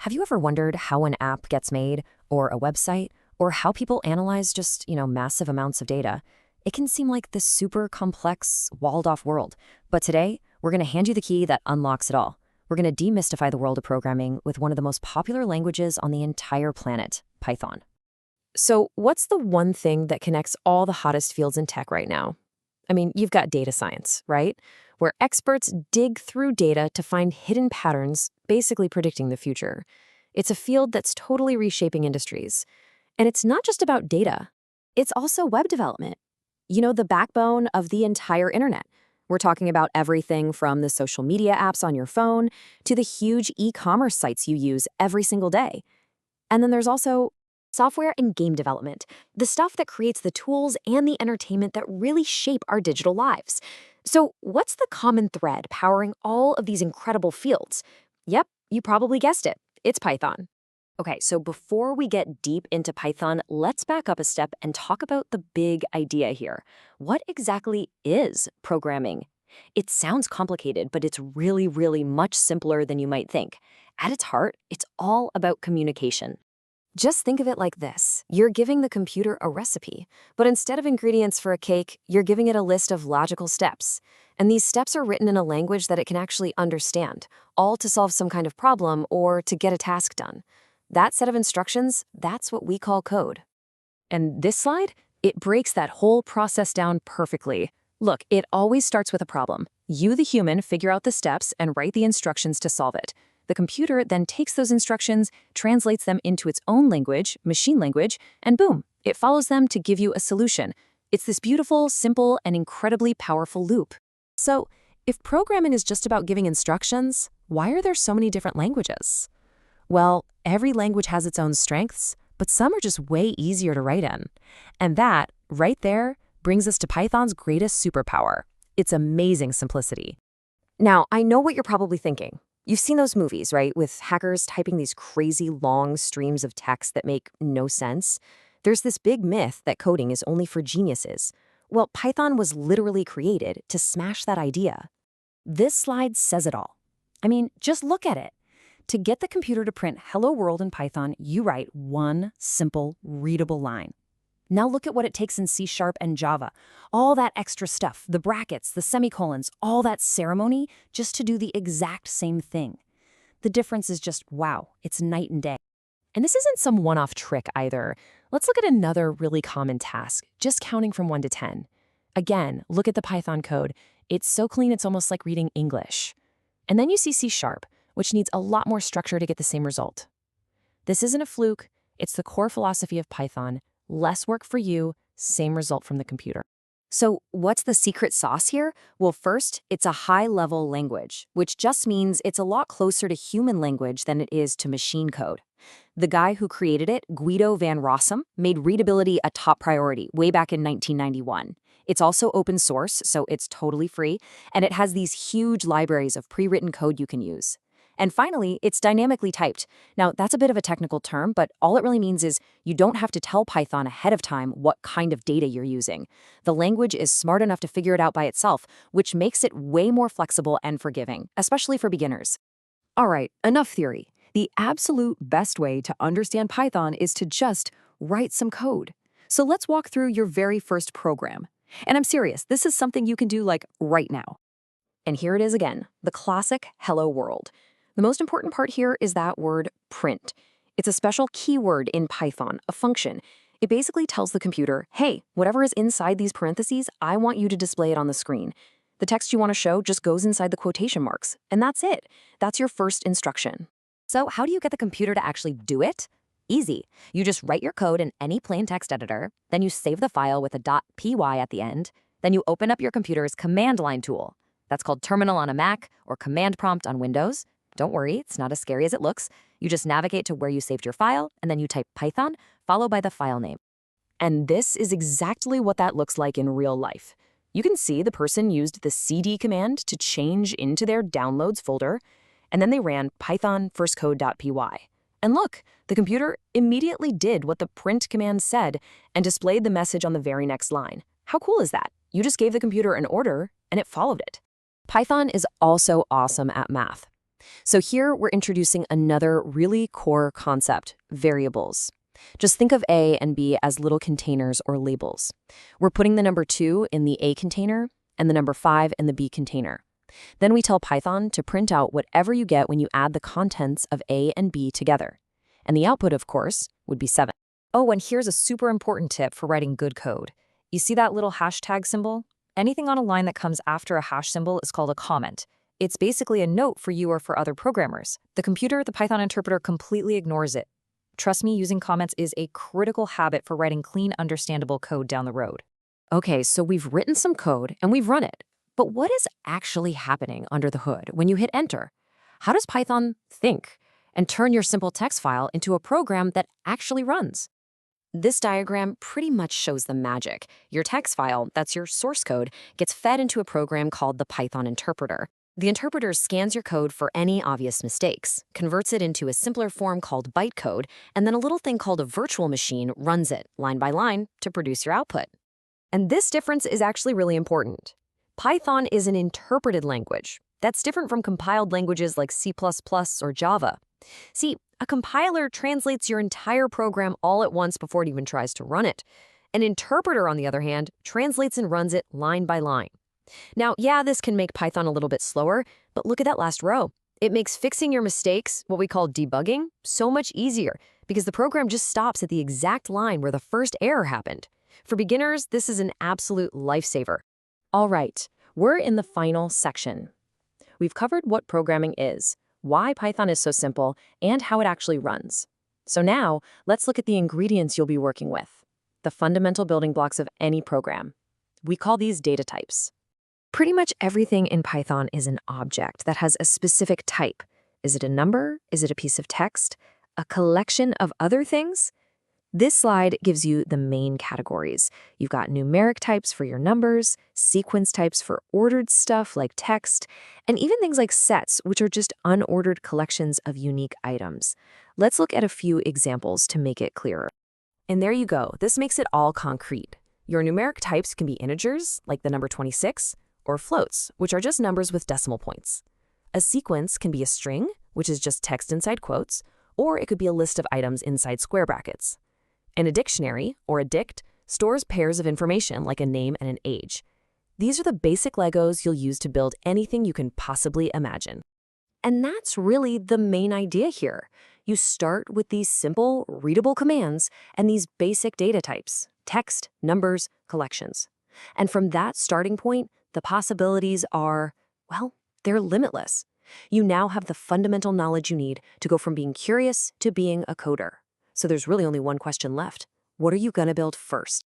Have you ever wondered how an app gets made, or a website, or how people analyze just, massive amounts of data? It can seem like this super complex, walled-off world. But today, we're going to hand you the key that unlocks it all. We're going to demystify the world of programming with one of the most popular languages on the entire planet, Python. So, what's the one thing that connects all the hottest fields in tech right now? I mean, you've got data science, right? Where experts dig through data to find hidden patterns, basically predicting the future. It's a field that's totally reshaping industries. And it's not just about data. It's also web development. The backbone of the entire internet. We're talking about everything from the social media apps on your phone to the huge e-commerce sites you use every single day. And then there's also software and game development, the stuff that creates the tools and the entertainment that really shape our digital lives. So what's the common thread powering all of these incredible fields? Yep, you probably guessed it. It's Python. Okay, so before we get deep into Python, let's back up a step and talk about the big idea here. What exactly is programming? It sounds complicated, but it's really, really much simpler than you might think. At its heart, it's all about communication. Just think of it like this. You're giving the computer a recipe, but instead of ingredients for a cake, you're giving it a list of logical steps. And these steps are written in a language that it can actually understand, all to solve some kind of problem or to get a task done. That set of instructions, that's what we call code. And this slide, it breaks that whole process down perfectly. Look, it always starts with a problem. You, the human, figure out the steps and write the instructions to solve it. The computer then takes those instructions, translates them into its own language, machine language, and boom, it follows them to give you a solution. It's this beautiful, simple, and incredibly powerful loop. So, if programming is just about giving instructions, why are there so many different languages? Well, every language has its own strengths, but some are just way easier to write in. And that, right there, brings us to Python's greatest superpower, its amazing simplicity. Now, I know what you're probably thinking. You've seen those movies, right, with hackers typing these crazy long streams of text that make no sense. There's this big myth that coding is only for geniuses. Well, Python was literally created to smash that idea. This slide says it all. I mean, just look at it. To get the computer to print "Hello World" in Python, you write one simple, readable line. Now look at what it takes in C# and Java. All that extra stuff, the brackets, the semicolons, all that ceremony just to do the exact same thing. The difference is just, wow, it's night and day. And this isn't some one-off trick either. Let's look at another really common task, just counting from 1 to 10. Again, look at the Python code. It's so clean it's almost like reading English. And then you see C#, which needs a lot more structure to get the same result. This isn't a fluke. It's the core philosophy of Python. Less work for you, same result from the computer. So what's the secret sauce here? Well, first, it's a high-level language, which just means it's a lot closer to human language than it is to machine code. The guy who created it, Guido van Rossum, made readability a top priority way back in 1991. It's also open source, so it's totally free, and it has these huge libraries of pre-written code you can use. And finally, it's dynamically typed. Now, that's a bit of a technical term, but all it really means is you don't have to tell Python ahead of time what kind of data you're using. The language is smart enough to figure it out by itself, which makes it way more flexible and forgiving, especially for beginners. All right, enough theory. The absolute best way to understand Python is to just write some code. So let's walk through your very first program. And I'm serious, this is something you can do like right now. And here it is again, the classic Hello World. The most important part here is that word print. It's a special keyword in Python, a function. It basically tells the computer, hey, whatever is inside these parentheses, I want you to display it on the screen. The text you want to show just goes inside the quotation marks, and that's it. That's your first instruction. So how do you get the computer to actually do it? Easy. You just write your code in any plain text editor, then you save the file with a .py at the end, then you open up your computer's command line tool. That's called Terminal on a Mac or Command Prompt on Windows. Don't worry, it's not as scary as it looks. You just navigate to where you saved your file, and then you type Python, followed by the file name. And this is exactly what that looks like in real life. You can see the person used the cd command to change into their downloads folder, and then they ran python firstcode.py. And look, the computer immediately did what the print command said and displayed the message on the very next line. How cool is that? You just gave the computer an order, and it followed it. Python is also awesome at math. So here we're introducing another really core concept, variables. Just think of A and B as little containers or labels. We're putting the number 2 in the A container and the number 5 in the B container. Then we tell Python to print out whatever you get when you add the contents of A and B together. And the output, of course, would be 7. Oh, and here's a super important tip for writing good code. You see that little hashtag symbol? Anything on a line that comes after a hash symbol is called a comment. It's basically a note for you or for other programmers. The Python interpreter completely ignores it. Trust me, using comments is a critical habit for writing clean, understandable code down the road. Okay, so we've written some code and we've run it. But what is actually happening under the hood when you hit enter? How does Python think and turn your simple text file into a program that actually runs? This diagram pretty much shows the magic. Your text file, that's your source code, gets fed into a program called the Python interpreter. The interpreter scans your code for any obvious mistakes, converts it into a simpler form called bytecode, and then a little thing called a virtual machine runs it, line by line, to produce your output. And this difference is actually really important. Python is an interpreted language. That's different from compiled languages like C++ or Java. See, a compiler translates your entire program all at once before it even tries to run it. An interpreter, on the other hand, translates and runs it line by line. Now, yeah, this can make Python a little bit slower, but look at that last row. It makes fixing your mistakes, what we call debugging, so much easier because the program just stops at the exact line where the first error happened. For beginners, this is an absolute lifesaver. All right, we're in the final section. We've covered what programming is, why Python is so simple, and how it actually runs. So now, let's look at the ingredients you'll be working with, the fundamental building blocks of any program. We call these data types. Pretty much everything in Python is an object that has a specific type. Is it a number? Is it a piece of text? A collection of other things? This slide gives you the main categories. You've got numeric types for your numbers, sequence types for ordered stuff like text, and even things like sets, which are just unordered collections of unique items. Let's look at a few examples to make it clearer. And there you go. This makes it all concrete. Your numeric types can be integers, like the number 26, or floats, which are just numbers with decimal points. A sequence can be a string, which is just text inside quotes, or it could be a list of items inside square brackets. And a dictionary, or a dict, stores pairs of information like a name and an age. These are the basic Legos you'll use to build anything you can possibly imagine. And that's really the main idea here. You start with these simple, readable commands and these basic data types, text, numbers, collections. And from that starting point, the possibilities are, well, they're limitless. You now have the fundamental knowledge you need to go from being curious to being a coder. So there's really only one question left. What are you going to build first?